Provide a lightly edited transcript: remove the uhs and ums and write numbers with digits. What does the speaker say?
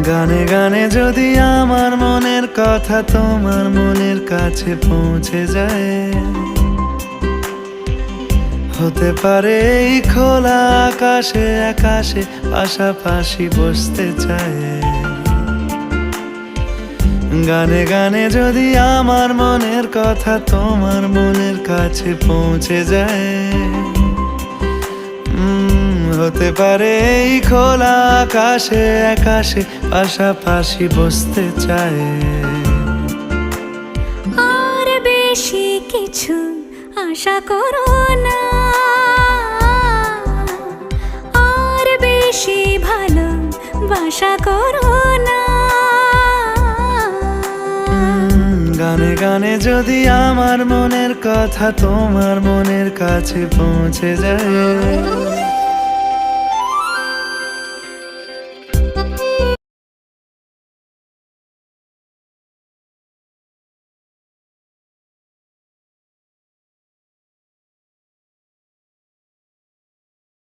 গানে গানে যদি আমার মনের কথা তোমার মনের কাছে পৌঁছে যায়, হতে পারে এই খোলা আকাশে আকাশে পাশাপাশি বসতে চায়। গানে গানে যদি আমার মনের কথা তোমার মনের কাছে পৌঁছে যায়, হতে পারে এই খোলা আকাশে আকাশে পাশাপাশি বসতে চায়। আর বেশি কিছু আশা করো না, আর বেশি ভালোবাসা করো না। গানে গানে যদি আমার মনের কথা তোমার মনের কাছে পৌঁছে যায়,